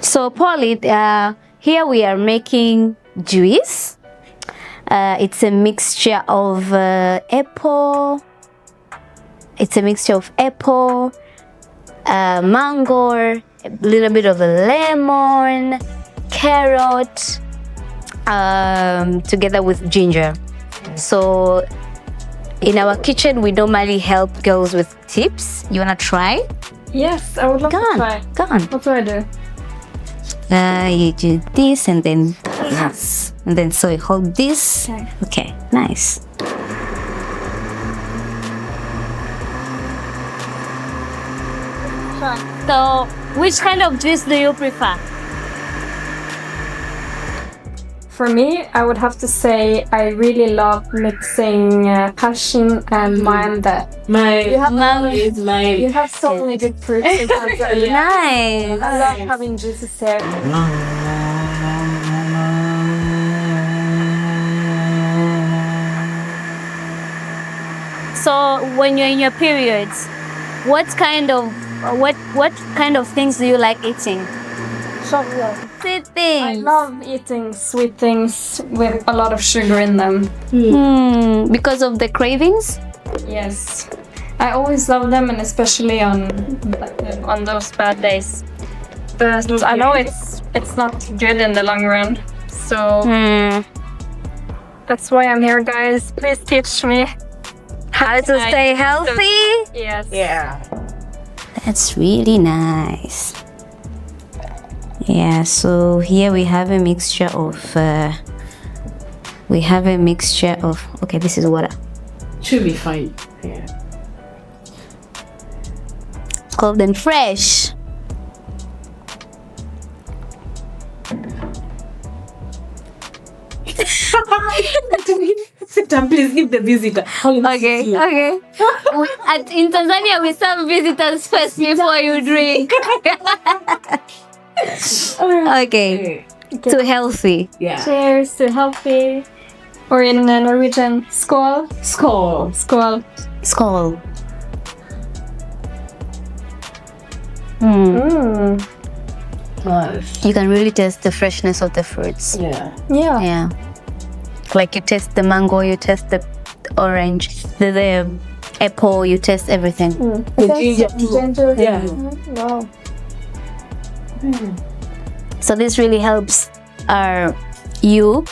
So Pauline, here we are making juice. It's a mixture of apple. It's a mixture of apple, mango, a little bit of a lemon, carrot, together with ginger. So in our kitchen, we normally help girls with tips. You wanna try? Yes, I would love to try. Go on. What do I do? You do this and then yes, and then so you hold this. Okay, nice. So, which kind of juice do you prefer? For me, I would have to say I really love mixing passion and manda. You have so many good fruits in Tanzania. Nice. I love having juices there. So, when you're in your periods, what kind of things do you like eating? Chocolate. Sweet things. I love eating sweet things with a lot of sugar in them. Because of the cravings? Yes. I always love them, and especially on those bad days. But I know it's not good in the long run. So that's why I'm here, guys. Please teach me How to stay healthy? Yes. Yeah. That's really nice. Yeah, so here we have a mixture of okay, this is water. Should be fine. Yeah. Cold and fresh. Sit down, please give the visitor. Okay. In Tanzania, we serve visitors first before you drink. Okay. To healthy. Yeah. Cheers to healthy. Or in Norwegian, skål. Skål. Skål. Skål. Nice. You can really taste the freshness of the fruits. Yeah. Yeah. Yeah. Like you taste the mango, you taste the orange, the apple, you taste everything. The ginger too. Ginger. Yeah. Wow. So this really helps you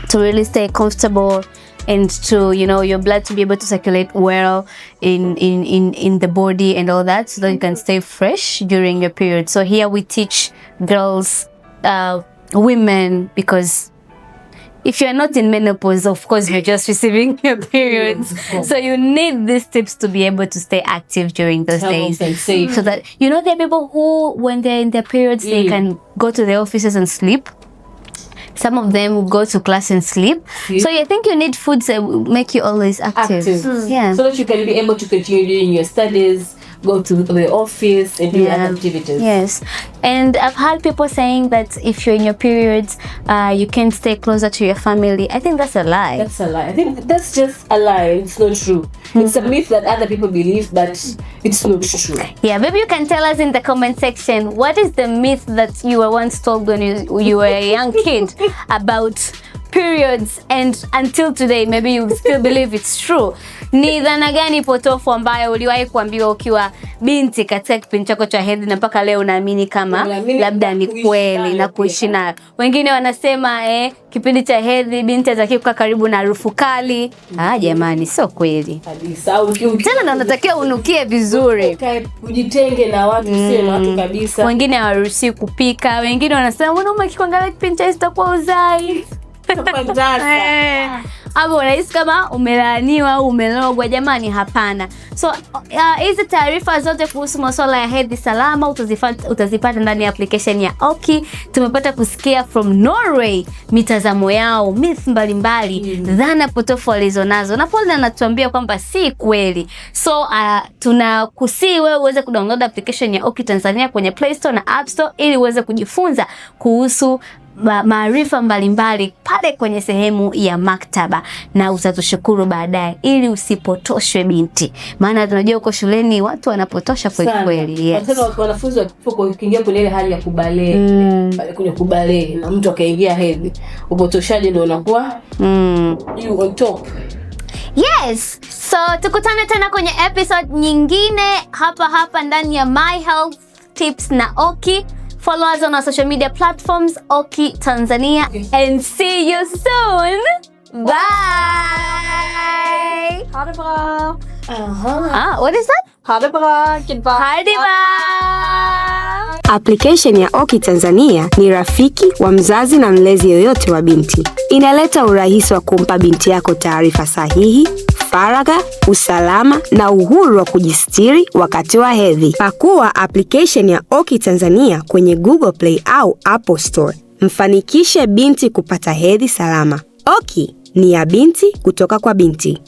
to really stay comfortable and to, your blood to be able to circulate well in the body and all that, so that you can stay fresh during your period. So here we teach girls, women, because if you're not in menopause, of course, you're just receiving your periods. So you need these tips to be able to stay active during those days. Safe. So that, there are people who, when they're in their periods, they can go to their offices and sleep. Some of them will go to class and sleep. So I think you need foods that will make you always active. Yeah. So that you can be able to continue doing your studies, go to the office and do other activities. Yes. And I've heard people saying that if you're in your periods, you can stay closer to your family. I think that's a lie. That's a lie. I think that's just a lie. It's not true. It's a myth that other people believe, but it's not true. Yeah, maybe you can tell us in the comment section, what is the myth that you were once told when you were a young kid about periods, and until today maybe you still believe it's true. Ni dhana gani potofu ambayo uliwahi kuambiwa ukiwa binti katika kipindi chako cha hedhi na mpaka leo unaamini kama labda ni kweli na kuishi nayo? Wengine wanasema kipindi cha hedhi binti hataki kukaa karibu na harufu kali. Jamani, sio kweli. Tena na unatakiwa unukie vizuri. Ujitenge na watu, sio na watu kabisa. Wengine hawaruhusi kupika, wengine wanasema mwanaume akikuangalia kipindi cha itakuwa uzai. Hapo unahisi kama umelaaniwa au umelogwa. Jamani, hapana. So hizi taarifa zote kuhusu masuala ya hedhi salama utazipata ndani ya application ya Oki. Tumepata kusikia from Norway mitazamo yao, myth mbalimbali, dhana potofu walizonazo, na Pauline anatuambia kwamba si kweli. So tunakusii wewe uweze kudownload application ya Oki Tanzania kwenye Play Store na App Store ili uweze kujifunza kuhusu maarifa mbalimbali pale kwenye sehemu ya maktaba, na utatushukuru baadaye ili usipotoshwe binti, maana tunajua uko shuleni watu wanapotosha kweli kweli. Yes. Wanafunzi wakiingia kwenye ile hali ya kubale kwenye kubale na mtu akaingia hedhi, upotoshaji ndio unakuwa you on top. Yes, so tukutane tena kwenye episode nyingine hapa ndani ya My Health Tips na Oki. Follow us on our social media platforms, Oki Tanzania, and see you soon. Bye. Ha det bra. What is that? Ha det bra. Goodbye. Ha det bra. Application ya Oki Tanzania ni rafiki wa mzazi na mlezi yoyote wa binti. Inaleta urahisi wa kumpa binti yako taarifa sahihi, faragha, usalama na uhuru wa kujistiri wakati wa hedhi. Pakua application ya Oki Tanzania kwenye Google Play au Apple Store. Mfanikishe binti kupata hedhi salama. Oki ni ya binti kutoka kwa binti.